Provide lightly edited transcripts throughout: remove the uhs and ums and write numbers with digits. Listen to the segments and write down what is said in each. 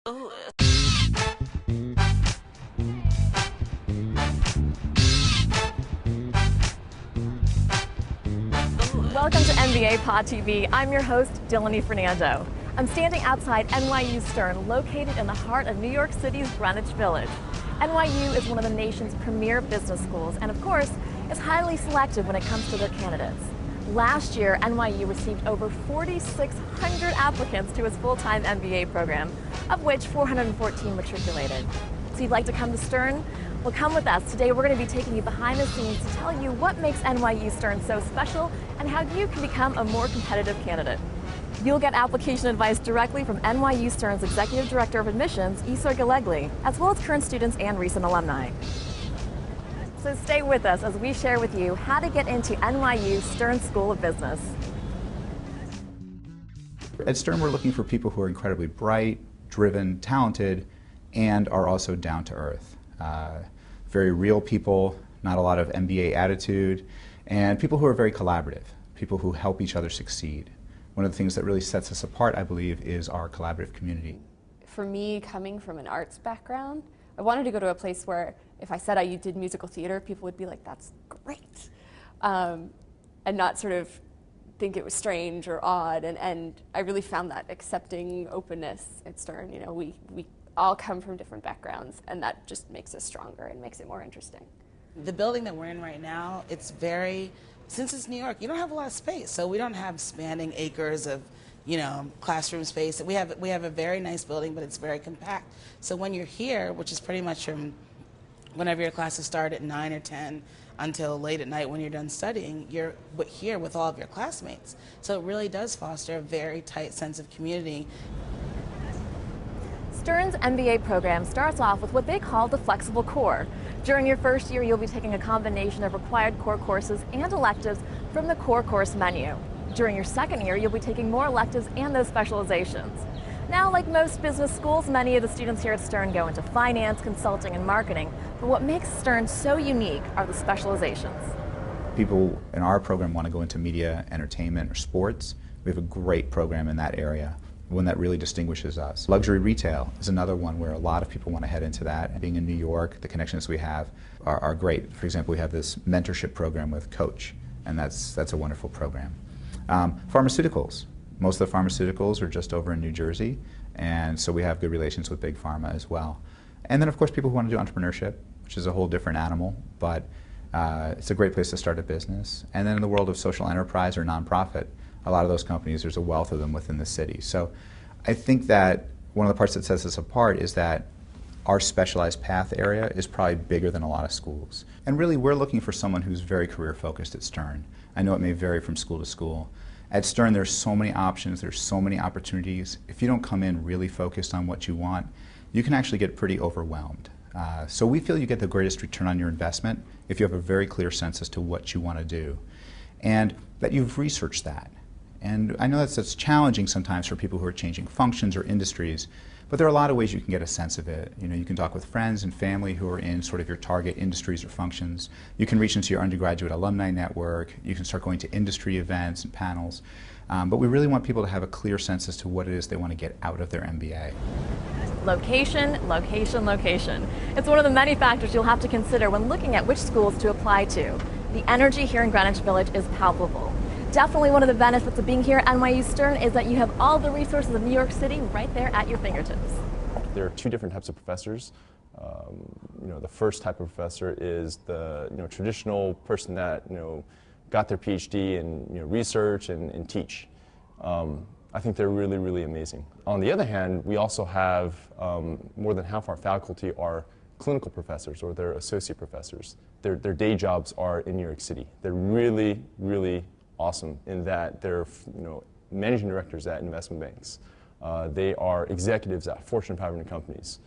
Ooh. Welcome to MBA PodTV. I'm your host, Dylan Fernando. I'm standing outside NYU Stern, located in the heart of New York City's Greenwich Village. NYU is one of the nation's premier business schools and, of course, is highly selective when it comes to their candidates. Last year, NYU received over 4,600 applicants to its full-time MBA program, of which 414 matriculated. So you'd like to come to Stern? Well, come with us. Today we're going to be taking you behind the scenes to tell you what makes NYU Stern so special and how you can become a more competitive candidate. You'll get application advice directly from NYU Stern's Executive Director of Admissions, Isser, Gallogly, as well as current students and recent alumni. So stay with us as we share with you how to get into NYU Stern School of Business. At Stern, we're looking for people who are incredibly bright, driven, talented, and are also down to earth. Very real people, not a lot of MBA attitude, and people who are very collaborative, people who help each other succeed. One of the things that really sets us apart, I believe, is our collaborative community. For me, coming from an arts background, I wanted to go to a place where if I said I did musical theater, people would be like, that's great, and not sort of think it was strange or odd. And I really found that accepting openness at Stern. You know, we all come from different backgrounds, and that just makes us stronger and makes it more interesting. The building that we're in right now, it's very, since it's New York, you don't have a lot of space, so we don't have spanning acres of, you know, classroom space. We have a very nice building, but it's very compact. So when you're here, which is pretty much from whenever your classes start at 9 or 10 until late at night when you're done studying, you're here with all of your classmates. So it really does foster a very tight sense of community. Stern's MBA program starts off with what they call the flexible core. During your first year, you'll be taking a combination of required core courses and electives from the core course menu. During your second year, you'll be taking more electives and those specializations. Now, like most business schools, many of the students here at Stern go into finance, consulting, and marketing. But what makes Stern so unique are the specializations. People in our program want to go into media, entertainment, or sports. We have a great program in that area, one that really distinguishes us. Luxury retail is another one where a lot of people want to head into that. Being in New York, the connections we have are great. For example, we have this mentorship program with Coach, and that's a wonderful program. Pharmaceuticals. Most of the pharmaceuticals are just over in New Jersey, and so we have good relations with Big Pharma as well. And then, of course, people who want to do entrepreneurship, which is a whole different animal, but it's a great place to start a business. And then in the world of social enterprise or nonprofit, a lot of those companies, there's a wealth of them within the city. So I think that one of the parts that sets us apart is that our specialized path area is probably bigger than a lot of schools. And really, we're looking for someone who's very career-focused at Stern. I know it may vary from school to school. At Stern, there's so many options, there's so many opportunities. If you don't come in really focused on what you want, you can actually get pretty overwhelmed. So we feel you get the greatest return on your investment if you have a very clear sense as to what you want to do, and that you've researched that. And I know that's challenging sometimes for people who are changing functions or industries, but there are a lot of ways you can get a sense of it. You know, you can talk with friends and family who are in sort of your target industries or functions. You can reach into your undergraduate alumni network. You can start going to industry events and panels. But we really want people to have a clear sense as to what it is they want to get out of their MBA. Location, location, location. It's one of the many factors you'll have to consider when looking at which schools to apply to. The energy here in Greenwich Village is palpable. Definitely one of the benefits of being here at NYU Stern is that you have all the resources of New York City right there at your fingertips. There are two different types of professors. The first type of professor is the traditional person that got their PhD in research and teach. I think they're really, really amazing. On the other hand, we also have more than half our faculty are clinical professors or they're associate professors. Their day jobs are in New York City. They're really, really awesome in that they're managing directors at investment banks. They are executives at Fortune 500 companies.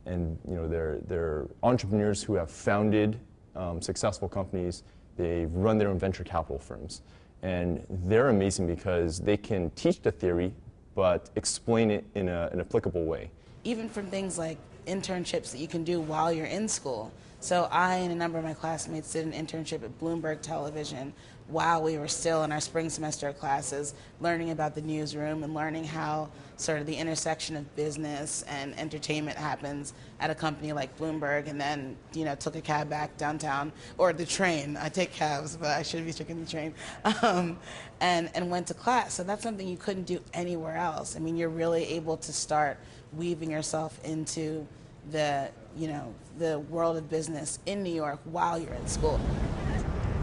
And they're entrepreneurs who have founded successful companies. They've run their own venture capital firms. And they're amazing because they can teach the theory but explain it in an applicable way. Even from things like internships that you can do while you're in school. So I and a number of my classmates did an internship at Bloomberg Television while we were still in our spring semester classes, learning about the newsroom and learning how sort of the intersection of business and entertainment happens at a company like Bloomberg, and then, you know, took a cab back downtown, or the train. I take cabs, but I should be taking the train, and went to class. So that's something you couldn't do anywhere else. I mean, you're really able to start weaving yourself into the, you know, the world of business in New York while you're in school.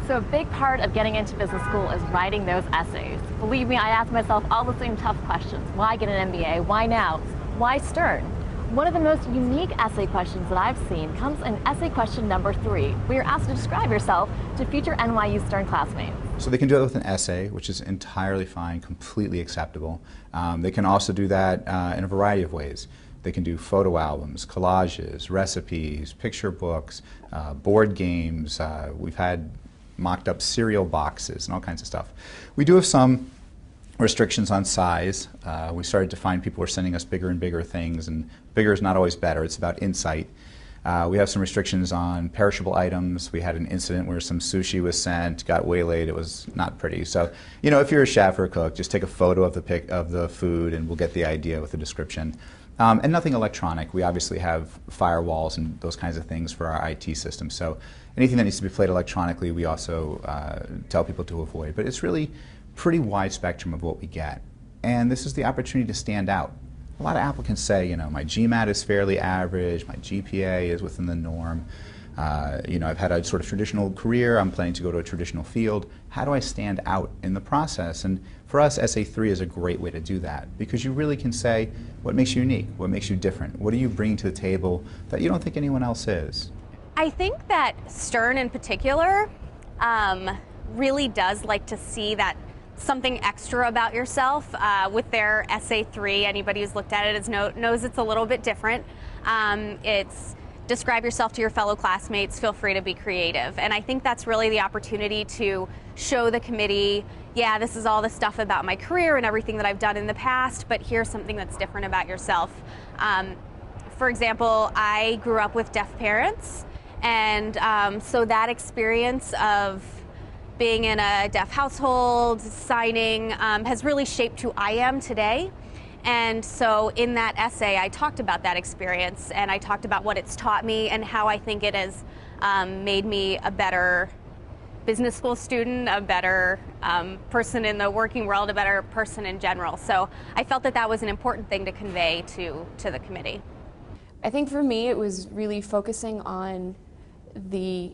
So a big part of getting into business school is writing those essays. Believe me, I ask myself all the same tough questions. Why get an MBA? Why now? Why Stern? One of the most unique essay questions that I've seen comes in essay question number 3, where you're asked to describe yourself to future NYU Stern classmates. So they can do it with an essay, which is entirely fine, completely acceptable. They can also do that in a variety of ways. They can do photo albums, collages, recipes, picture books, board games. We've had mocked up cereal boxes and all kinds of stuff. We do have some restrictions on size. We started to find people were sending us bigger and bigger things, and bigger is not always better. It's about insight. We have some restrictions on perishable items. We had an incident where some sushi was sent, got waylaid. It was not pretty. So, you know, if you're a chef or a cook, just take a photo of the food, and we'll get the idea with the description. And nothing electronic. We obviously have firewalls and those kinds of things for our IT system. So anything that needs to be played electronically, we also tell people to avoid. But it's really pretty wide spectrum of what we get. And this is the opportunity to stand out. A lot of applicants say, you know, my GMAT is fairly average, my GPA is within the norm. You know, I've had a sort of traditional career, I'm planning to go to a traditional field. How do I stand out in the process? And for us, Essay 3 is a great way to do that, because you really can say what makes you unique, what makes you different, what do you bring to the table that you don't think anyone else is? I think that Stern in particular really does like to see that something extra about yourself. With their Essay 3, anybody who's looked at it knows it's a little bit different. It's describe yourself to your fellow classmates, feel free to be creative. And I think that's really the opportunity to show the committee, yeah, this is all the stuff about my career and everything that I've done in the past, but here's something that's different about yourself. For example, I grew up with deaf parents, and so that experience of being in a deaf household, signing, has really shaped who I am today. And so in that essay, I talked about that experience, and I talked about what it's taught me and how I think it has made me a better business school student, a better person in the working world, a better person in general. So I felt that that was an important thing to convey to the committee. I think for me, it was really focusing on the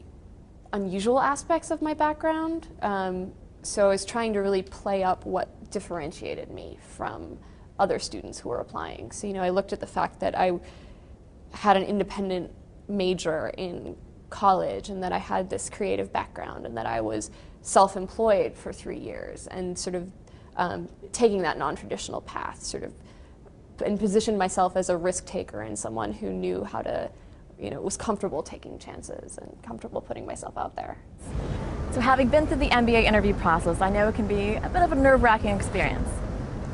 unusual aspects of my background. So I was trying to really play up what differentiated me from other students who were applying. So, you know, I looked at the fact that I had an independent major in college, and that I had this creative background, and that I was self-employed for 3 years, and sort of taking that non-traditional path, sort of, and positioned myself as a risk taker and someone who knew how to, you know, was comfortable taking chances and comfortable putting myself out there. So having been through the MBA interview process, I know it can be a bit of a nerve-wracking experience.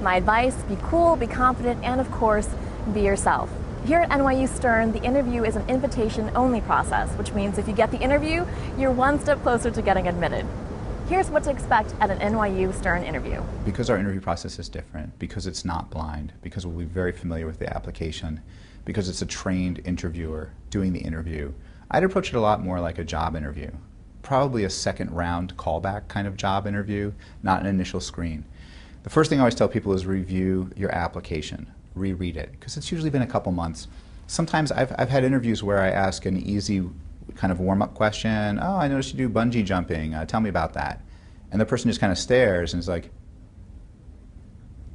My advice, be cool, be confident, and of course, be yourself. Here at NYU Stern, the interview is an invitation-only process, which means if you get the interview, you're one step closer to getting admitted. Here's what to expect at an NYU Stern interview. Because our interview process is different, because it's not blind, because we'll be very familiar with the application, because it's a trained interviewer doing the interview, I'd approach it a lot more like a job interview. Probably a second round callback kind of job interview, not an initial screen. The first thing I always tell people is review your application, reread it, because it's usually been a couple months. Sometimes I've had interviews where I ask an easy kind of warm-up question. Oh, I noticed you do bungee jumping. Tell me about that. And the person just kind of stares and is like,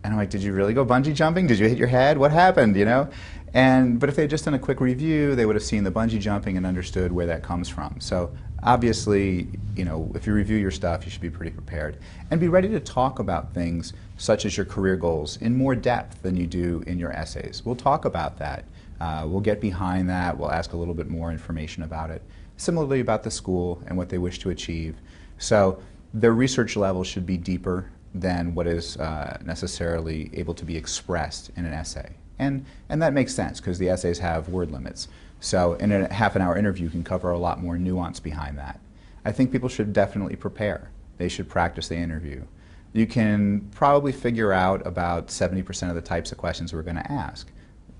and I'm like, did you really go bungee jumping? Did you hit your head? What happened, you know? But if they had just done a quick review, they would have seen the bungee jumping and understood where that comes from. So obviously, you know, if you review your stuff, you should be pretty prepared. And be ready to talk about things such as your career goals in more depth than you do in your essays. We'll talk about that. We'll get behind that. We'll ask a little bit more information about it. Similarly about the school and what they wish to achieve. So their research level should be deeper than what is necessarily able to be expressed in an essay. And that makes sense because the essays have word limits. So in a half an hour interview, you can cover a lot more nuance behind that. I think people should definitely prepare. They should practice the interview. You can probably figure out about 70% of the types of questions we're going to ask.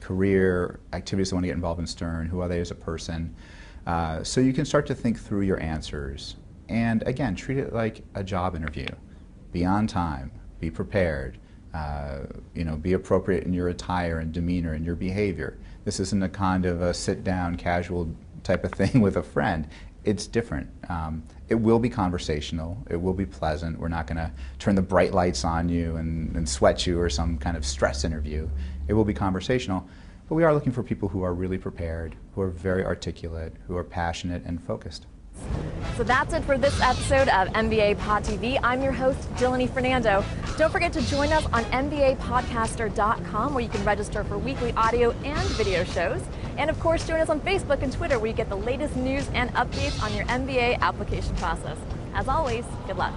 Career, activities they want to get involved in Stern, who are they as a person. So you can start to think through your answers. And again, treat it like a job interview. Be on time, be prepared, be appropriate in your attire and demeanor and your behavior. This isn't a kind of a sit-down, casual type of thing with a friend. It's different. It will be conversational. It will be pleasant. We're not going to turn the bright lights on you and sweat you or some kind of stress interview. It will be conversational. But we are looking for people who are really prepared, who are very articulate, who are passionate and focused. So that's it for this episode of MBA PodTV. I'm your host, Dillany Fernando. Don't forget to join us on MBAPodcaster.com, where you can register for weekly audio and video shows. And of course, join us on Facebook and Twitter, where you get the latest news and updates on your MBA application process. As always, good luck.